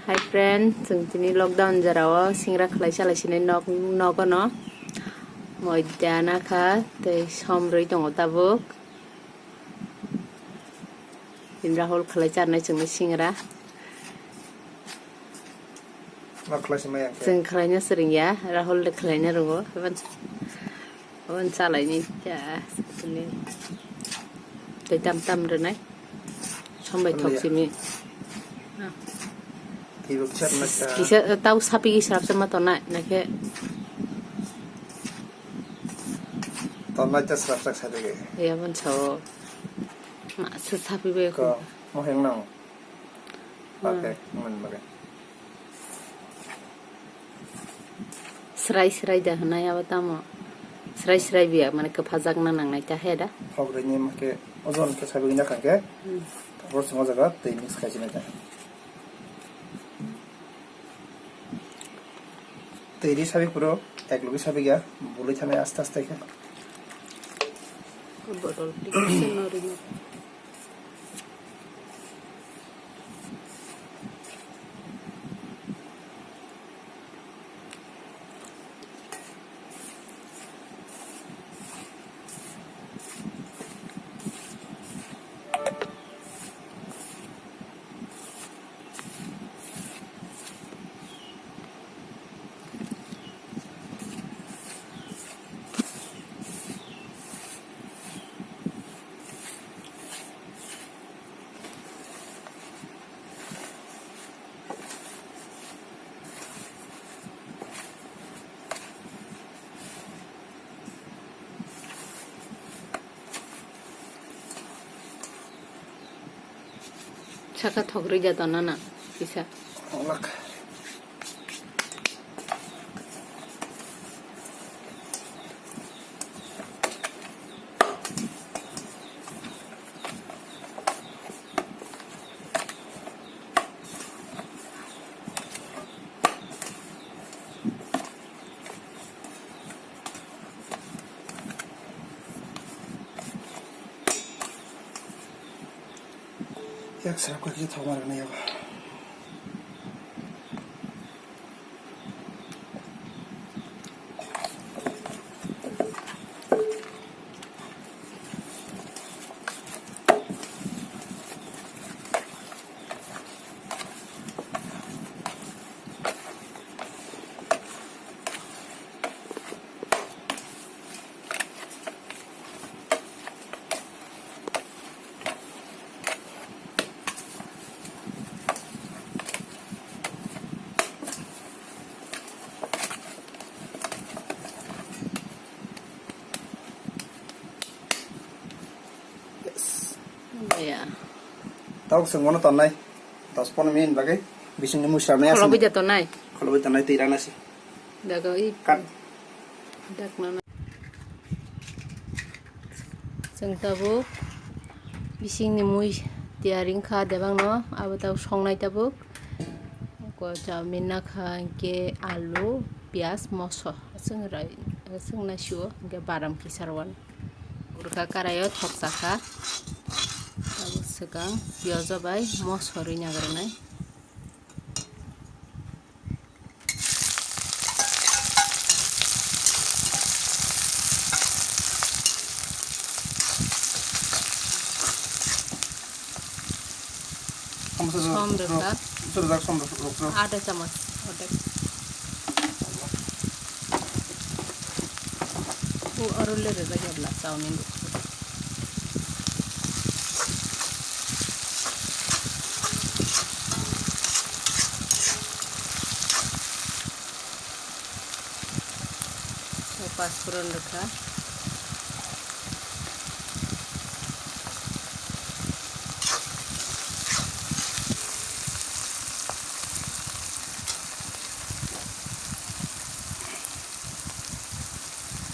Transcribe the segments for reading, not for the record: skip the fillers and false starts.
Hi friend, जों दिनै lockdown जेराव सिंग्रा खालाय सालायसिनाय न'गन मयदानाखा दै समब्रै दङ दाबो दिन राहुल खालाय जानाय जोंनो सिंग्रा जों खालायनो सोलोंया राहुल खालायनो रोंगौ अन सालायनि जा दै दाम रोनाय समबाय थक्सिनि Kisa tahu sapi kisah sama tona nak tona jas rap sak sapi ke ya pun so maksud sapi be ko mau yang nang pakai pakai serai dah na ya betama serai biar mana kepazak nang naik dah ada kau ini make ozon ke sapi ini kan ke terus semua jaga teknik sekali macam तेरी सभी पुरो एक लोग सभी क्या बोले थे मैं आस्ते आस्ते क्या Cakap thogri jatuh nana bisa. Olak. Jak serap kaki tahu mana ni ya. Ya. Tahu semua nonton nai, 10 menit bagai, bisa nemu sana Kalau bisa jatuh naik. Kalau bisa nai tiran nasi. Dah kau Kan. Dah mana? Jeng tabu, bising nemu tiaring kah debang no, abu tahu song naik tabu. Kau camin nak ke alu, pias, moso, seng nasiu, ke baram kisarwan. Urka karayot hok saka. Sekarang biasa bayi mau sorenya karena ada camat orang lele lagi belas tahun ini paspurun dekha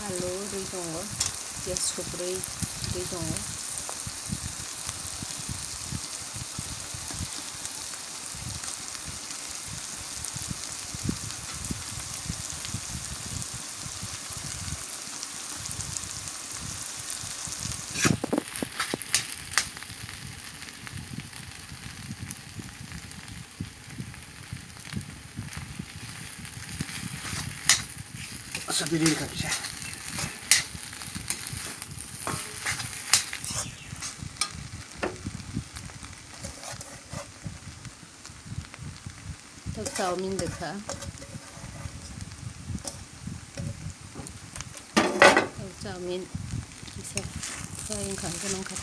halo rintongo ya supri rintongo sendiri kan bisa. Tao chowmin được hả? Tao chowmin bisa cho anh khẩn cho nó khẩn.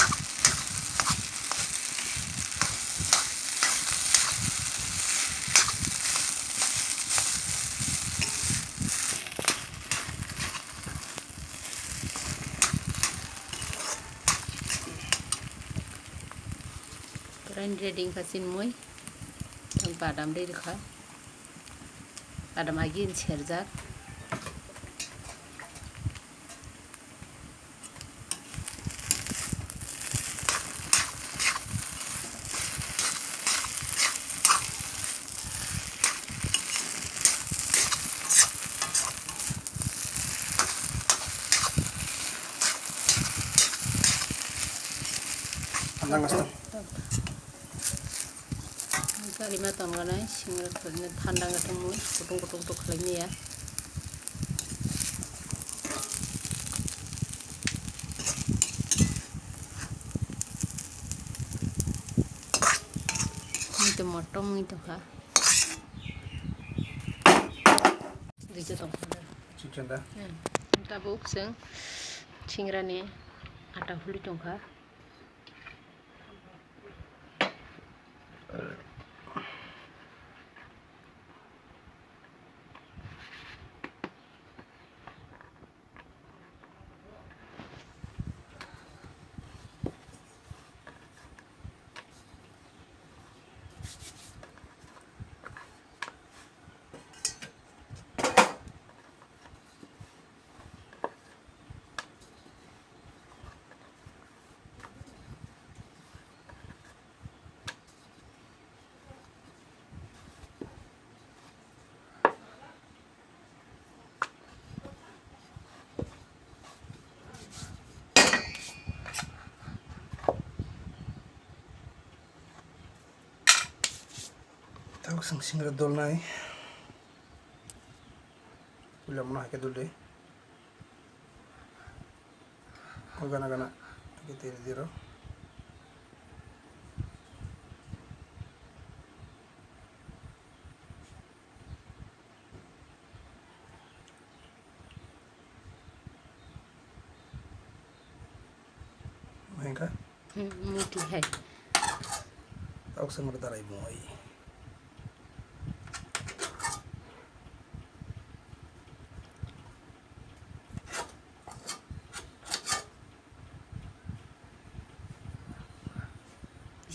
Keren ready kasin muy. Tang padam deh dekha. Padam agin cerjak. Andang astam. Kalima tongganai singra khulne thanda ngatong muy kutung tuk khalani ya. Itu motong itu kah? Dikit tong. Chicken dah. Tabuk seng singra ni ata huli tong kah? Tahu sang singra dol nai. Ulam mana ke dol deh. Oh gana kita ini diro. Mahingka? Muti hai. Tahu sang berdarai muai.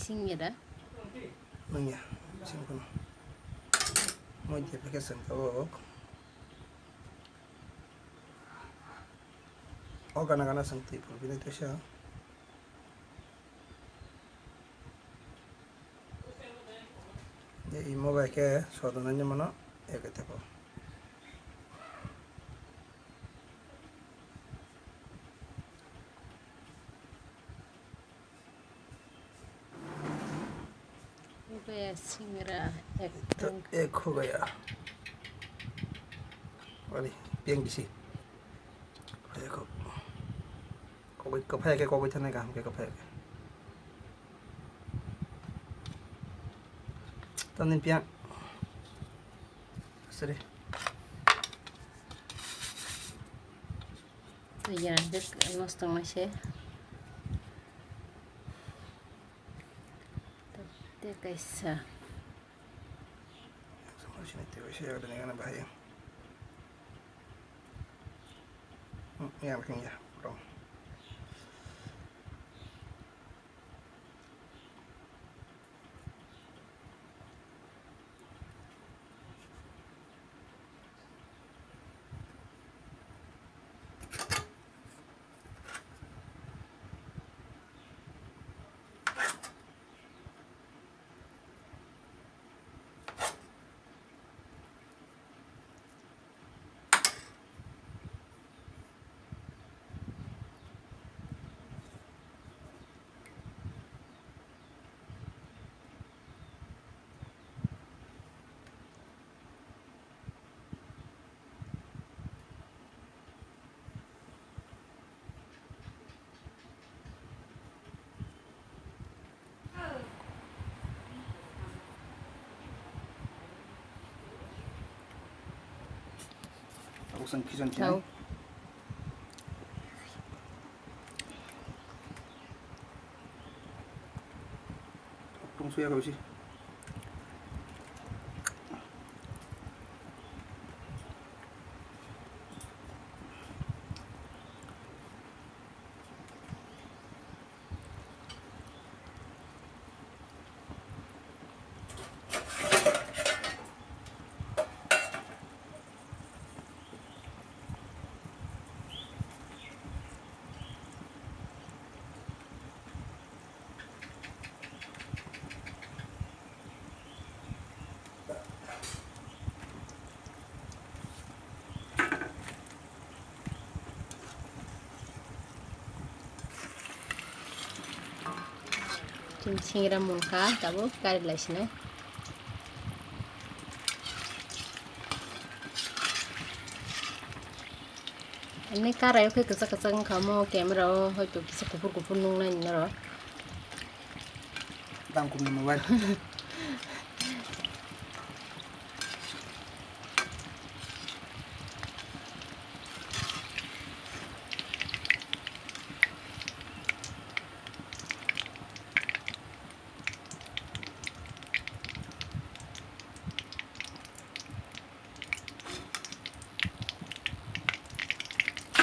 Bising ya dah. Nanya, simpan. Mau dia pakai sentau. Oh gana senti pun bini tu siapa? Jadi mau pakai suatu nanya mana? Ya kita pun. Itu singra एक हो गया वाली पियंग किसी देखो कोई कफे के कोई थने काम के कफे के तनिन पियंग सरे ya dek nostong masih. Dek kaisa. Sini tu saya ada dengan bahaya. Ya mungkin ya, dong. 독성 피전 다우. 티네. 동소야 가우시. 지금 싱이랑 뭔가 따보 까리 라시네. Ini karai ke kesang-kesang kamu kamera hoi tu bisa kupur-kupur nung na naro. Đang cùng mobile.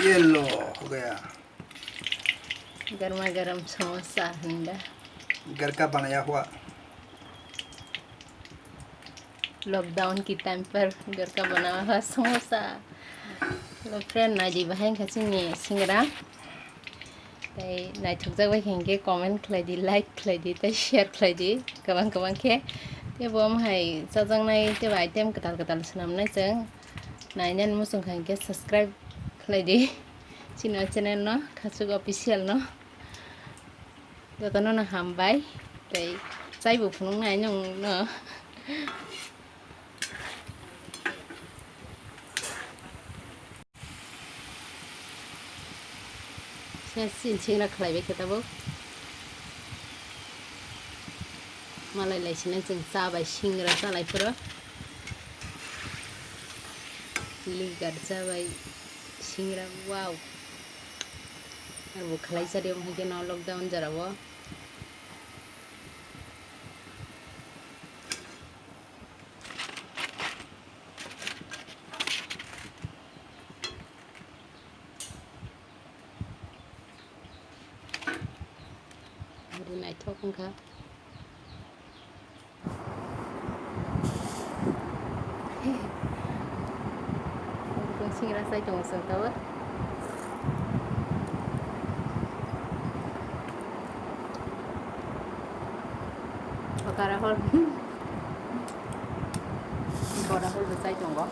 Yellow हो गया। Garma garam samosa handa. घर का बनाया हुआ। Lockdown की time पर घर का बना हुआ समोसा। तो फ्रेंड ना जी बहन का सिंगरा ताई ना थुकजा बाय खेंगे कमेंट खालायदि लाइक खालायदि ताई शेयर खालायदि गोबां के ते बम हाय जाजांनाय ते आइटेम गदाल सनामनाय जों नायनान मुसुं खांगे सब्सक्राइब खालायदि चिनो चैनल न खासुग ऑफिशियल न जतन न हामबाय ताई जायबो फुनुंनाय नों न सिंना खालायबाय खोथाबो मालाय लायसिनो जों जाबाय सिंग्रा जानायफोरा लिगार जाबाय सिंग्रा वाव आरो खालायजारियाव हायगे न लकडाउन जारावो 우리 나이트워크인가? 우리 동생이랑 사이 좀 있었다고? 가라 헐. 이거라 헐도 사이 좀 거.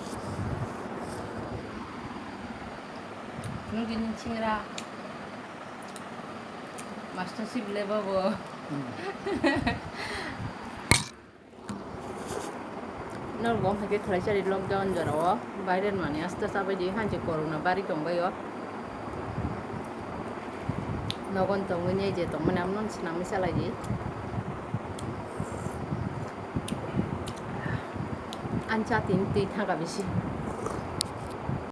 여기는 친구라. 마스터십 레버버. 너 뭐 하게 트라이셔리 록다운 저러워 바이런 마니 아스타 사바디 한지 코로나 바리 동바요 너건 동은이 이제 동문 남는 지나면 살아지 안차 틴티 타가 비시